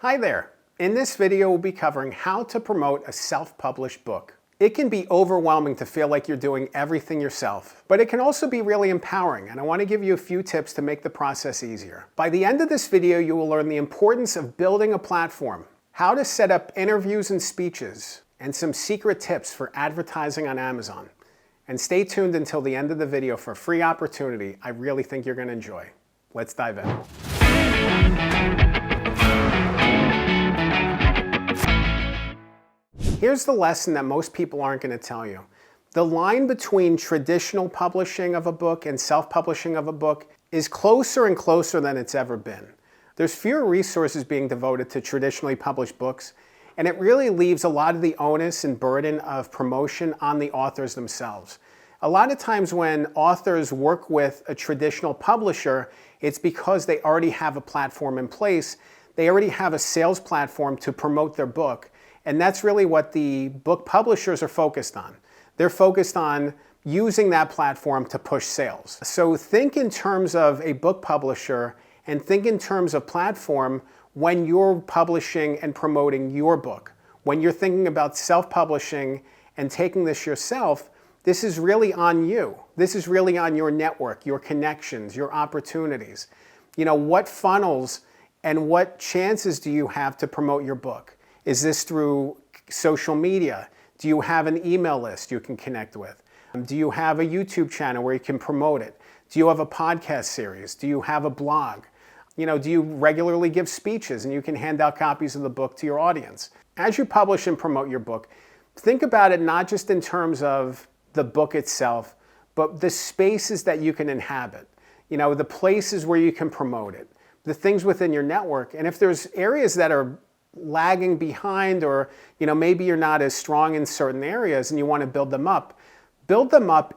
Hi there. In this video, we'll be covering how to promote a self-published book. It can be overwhelming to feel like you're doing everything yourself, but it can also be really empowering, and I want to give you a few tips to make the process easier. By the end of this video, you will learn the importance of building a platform, how to set up interviews and speeches, and some secret tips for advertising on Amazon. And stay tuned until the end of the video for a free opportunity I really think you're going to enjoy. Let's dive in. Here's the lesson that most people aren't going to tell you. The line between traditional publishing of a book and self-publishing of a book is closer and closer than it's ever been. There's fewer resources being devoted to traditionally published books, and it really leaves a lot of the onus and burden of promotion on the authors themselves. A lot of times when authors work with a traditional publisher, it's because they already have a platform in place. They already have a sales platform to promote their book. And that's really what the book publishers are focused on. They're focused on using that platform to push sales. So think in terms of a book publisher and think in terms of platform when you're publishing and promoting your book. When you're thinking about self-publishing and taking this yourself, this is really on you. This is really on your network, your connections, your opportunities. You know, what funnels and what chances do you have to promote your book? Is this through social media? Do you have an email list you can connect with? Do you have a YouTube channel where you can promote it? Do you have a podcast series? Do you have a blog? You know, do you regularly give speeches and you can hand out copies of the book to your audience? As you publish and promote your book, think about it not just in terms of the book itself, but the spaces that you can inhabit. You know, the places where you can promote it, the things within your network. And if there's areas that are lagging behind, or you know, maybe you're not as strong in certain areas and you want to build them up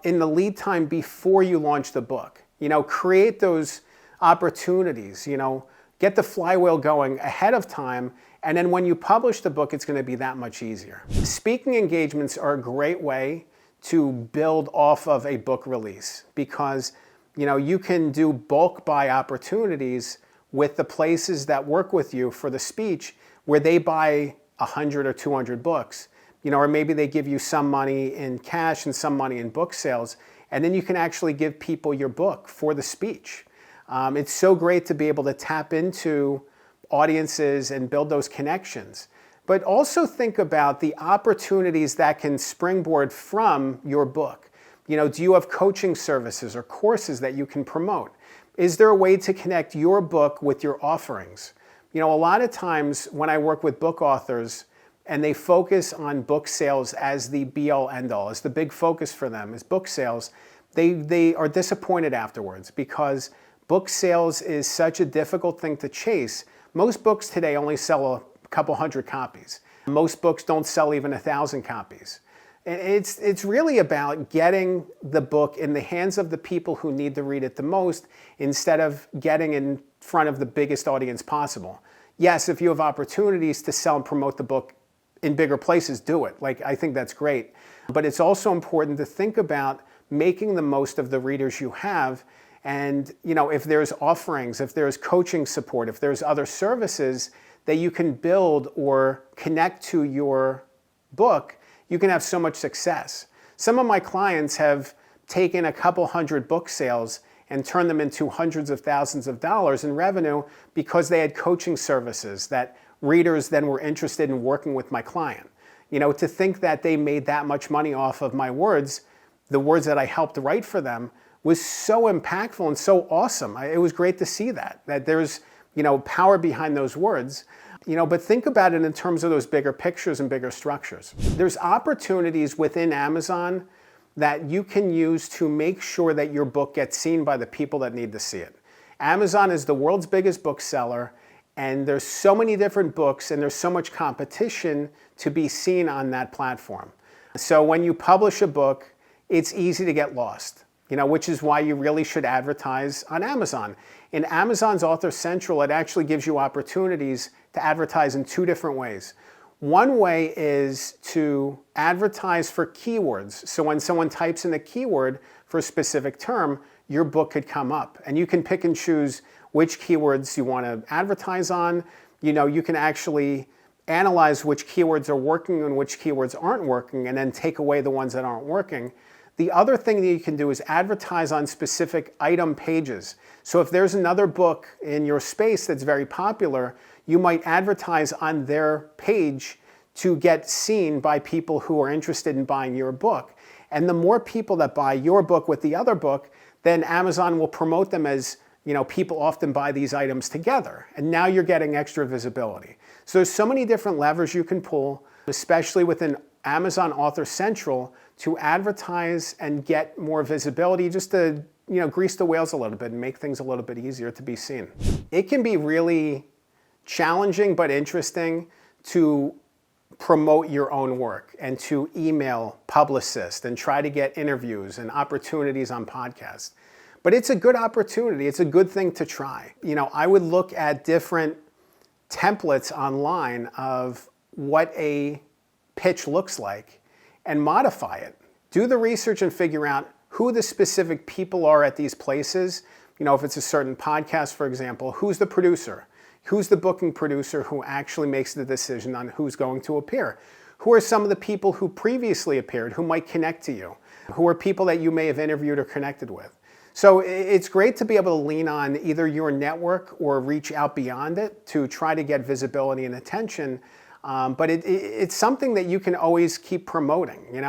in the lead time before you launch the book. You know, create those opportunities, you know, get the flywheel going ahead of time, and then when you publish the book, it's going to be that much easier. Speaking engagements are a great way to build off of a book release because, you know, you can do bulk buy opportunities with the places that work with you for the speech where they buy 100 or 200 books, you know, or maybe they give you some money in cash and some money in book sales, and then you can actually give people your book for the speech. It's so great to be able to tap into audiences and build those connections. But also think about the opportunities that can springboard from your book. You know, do you have coaching services or courses that you can promote? Is there a way to connect your book with your offerings? You know, a lot of times when I work with book authors and they focus on book sales as the be-all end-all, as the big focus for them is book sales, they are disappointed afterwards because book sales is such a difficult thing to chase. Most books today only sell a couple hundred copies. Most books don't sell even 1,000 copies. It's really about getting the book in the hands of the people who need to read it the most instead of getting in front of the biggest audience possible. Yes, if you have opportunities to sell and promote the book in bigger places, do it. Like, I think that's great. But it's also important to think about making the most of the readers you have. And, you know, if there's offerings, if there's coaching support, if there's other services that you can build or connect to your book, you can have so much success. Some of my clients have taken a couple hundred book sales and turned them into hundreds of thousands of dollars in revenue because they had coaching services that readers then were interested in working with my client. You know, to think that they made that much money off of my words, the words that I helped write for them, was so impactful and so awesome. It was great to see that there's, you know, power behind those words. You know, but think about it in terms of those bigger pictures and bigger structures. There's opportunities within Amazon that you can use to make sure that your book gets seen by the people that need to see it. Amazon is the world's biggest bookseller, and there's so many different books and there's so much competition to be seen on that platform. So when you publish a book, it's easy to get lost. You know, which is why you really should advertise on Amazon. In Amazon's Author Central, it actually gives you opportunities to advertise in two different ways. One way is to advertise for keywords. So when someone types in a keyword for a specific term, your book could come up. And you can pick and choose which keywords you want to advertise on. you can actually analyze which keywords are working and which keywords aren't working, and then take away the ones that aren't working. The other thing that you can do is advertise on specific item pages. So if there's another book in your space that's very popular, you might advertise on their page to get seen by people who are interested in buying your book. And the more people that buy your book with the other book, then Amazon will promote them as, people often buy these items together. And now you're getting extra visibility. So there's so many different levers you can pull, especially within Amazon Author Central, to advertise and get more visibility, just to grease the wheels a little bit and make things a little bit easier to be seen. It can be really challenging but interesting to promote your own work and to email publicists and try to get interviews and opportunities on podcasts. But it's a good opportunity. It's a good thing to try. I would look at different templates online of what a pitch looks like and modify it. Do the research and figure out who the specific people are at these places. If it's a certain podcast, for example, who's the producer? Who's the booking producer who actually makes the decision on who's going to appear? Who are some of the people who previously appeared who might connect to you? Who are people that you may have interviewed or connected with? So it's great to be able to lean on either your network or reach out beyond it to try to get visibility and attention. But it's something that you can always keep promoting.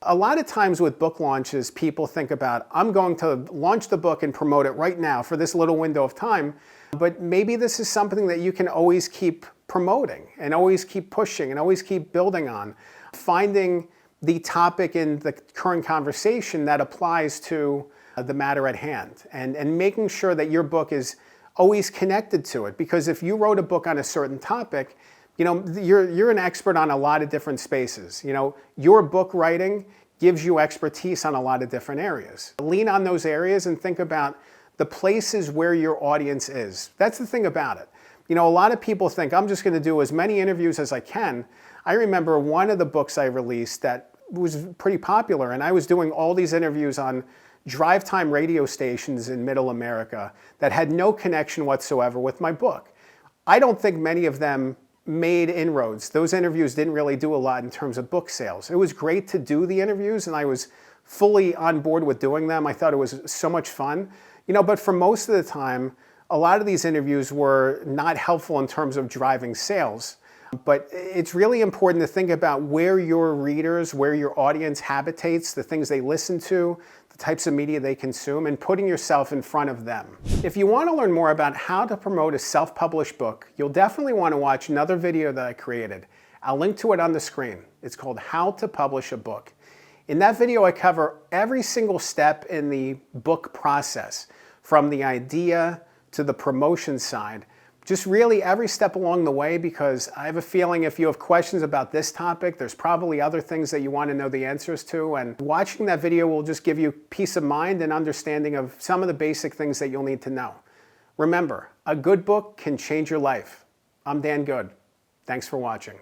A lot of times with book launches, people think about, I'm going to launch the book and promote it right now for this little window of time. But maybe this is something that you can always keep promoting and always keep pushing and always keep building on. Finding the topic in the current conversation that applies to the matter at hand, and making sure that your book is always connected to it. Because if you wrote a book on a certain topic, you're an expert on a lot of different spaces. Your book writing gives you expertise on a lot of different areas. Lean on those areas and think about the places where your audience is. That's the thing about it. A lot of people think, I'm just going to do as many interviews as I can. I remember one of the books I released that was pretty popular, and I was doing all these interviews on drive time radio stations in Middle America that had no connection whatsoever with my book. I don't think many of them made inroads. Those interviews didn't really do a lot in terms of book sales. It was great to do the interviews, and I was fully on board with doing them. I thought it was so much fun. But for most of the time, a lot of these interviews were not helpful in terms of driving sales. But it's really important to think about where your readers, where your audience habitates, the things they listen to, the types of media they consume, and putting yourself in front of them. If you want to learn more about how to promote a self-published book, you'll definitely want to watch another video that I created. I'll link to it on the screen. It's called How to Publish a Book. In that video, I cover every single step in the book process, from the idea to the promotion side. Just really every step along the way, because I have a feeling if you have questions about this topic, there's probably other things that you want to know the answers to. And watching that video will just give you peace of mind and understanding of some of the basic things that you'll need to know. Remember, a good book can change your life. I'm Dan Good. Thanks for watching.